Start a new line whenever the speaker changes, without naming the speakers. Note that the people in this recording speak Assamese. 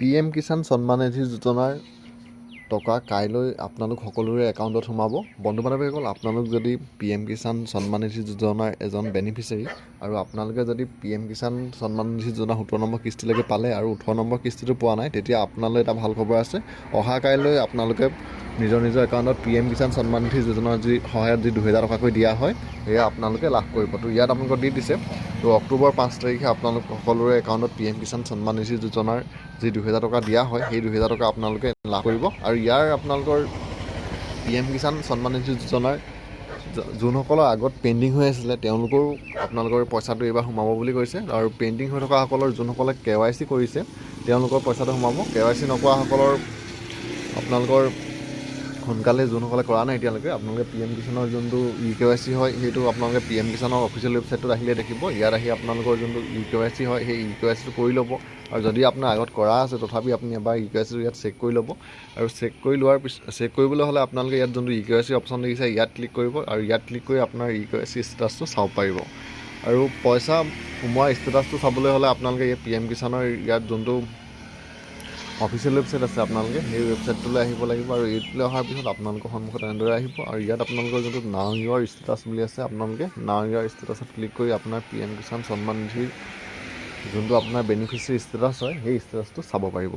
PM কিষাণ সন্মান নিধি যোজনাৰ টকা কাইলৈ আপোনালোক সকলোৰে একাউণ্টত সোমাব। বন্ধু বান্ধৱীসকল, আপোনালোক যদি PM কিষাণ সন্মান নিধি যোজনাৰ এজন বেনিফিচিয়াৰী আৰু আপোনালোকে যদি PM কিষাণ সন্মান নিধি যোজনা 17 নম্বৰ কিস্তিলৈকে পালে আৰু 18 নম্বৰ কিস্তিটো পোৱা নাই, তেতিয়া আপোনালৈ এটা ভাল খবৰ আছে। অহা কাইলৈ আপোনালোকে নিজৰ একাউণ্টত PM কিষাণ সন্মান নিধি যোজনাৰ যি সহায়ত যি 2000 টকাকৈ দিয়া হয়, সেয়া আপোনালোকে লাভ কৰিব। তো ইয়াত আপোনালোকক দি দিছে। তো অক্টোবৰ 5 তাৰিখে আপোনালোক সকলোৰে একাউণ্টত PM কিষাণ সন্মান নিধি যোজনাৰ যি 2000 টকা দিয়া হয়, সেই 2000 টকা আপোনালোকে লাভ কৰিব। আৰু ইয়াৰ আপোনালোকৰ PM কিষাণ সন্মান নিধি যোজনাৰ যোনসকলৰ আগত পেণ্ডিং হৈ আছিলে, তেওঁলোকৰো আপোনালোকৰ পইচাটো এইবাৰ সোমাব বুলি কৈছে। আৰু পেণ্ডিং হৈ থকাসকলৰ যোনসকলে KYC কৰিছে, তেওঁলোকৰ পইচাটো সোমাব। KYC নকৰাসকলৰ আপোনালোকৰ সোনকালে যোনসকলে কৰা নাই এতিয়ালৈকে, আপোনালোকে PM কিষাণৰ যোনটো eKYC হয়, সেইটো আপোনালোকে PM কিষাণৰ অফিচিয়েল ৱেবছাইটটোত আহিলে দেখিব। ইয়াত আহি আপোনালোকৰ যোনটো eKYC হয়, সেই eKYCটো কৰি ল'ব। আৰু যদি আপোনাৰ আগত কৰা আছে, তথাপি আপুনি এবাৰ eKYCটো ইয়াত চেক কৰি ল'ব। আৰু চেক কৰি লোৱাৰ পিছত চেক কৰিবলৈ হ'লে আপোনালোকে ইয়াত যোনটো eKYC অপশ্যন দেখিছে, ইয়াত ক্লিক কৰিব। আৰু ইয়াত ক্লিক কৰি আপোনাৰ eKYC ষ্টেটাছটো চাব পাৰিব। আৰু পইচা সোমোৱা ষ্টেটাছটো চাবলৈ হ'লে আপোনালোকে ইয়াত PM কিষাণৰ ইয়াত যোনটো অফিচিয়েল ৱেবছাইট আছে, আপোনালোকে সেই ৱেবছাইটটোলৈ আহিব লাগিব। আৰু এইটোলৈ অহাৰ পিছত আপোনালোকৰ সন্মুখত এনেদৰে আহিব। আৰু ইয়াত আপোনালোকৰ যোনটো নাও ইয়ৰ ষ্টেটাছ বুলি আছে, আপোনালোকে নাও ইয়ৰ ষ্টেটাছত ক্লিক কৰি আপোনাৰ PM কিষাণ সন্মান নিধিৰ যোনটো আপোনাৰ বেনিফিচিয়াৰী ষ্টেটাছ হয়, সেই ষ্টেটাছটো চাব পাৰিব।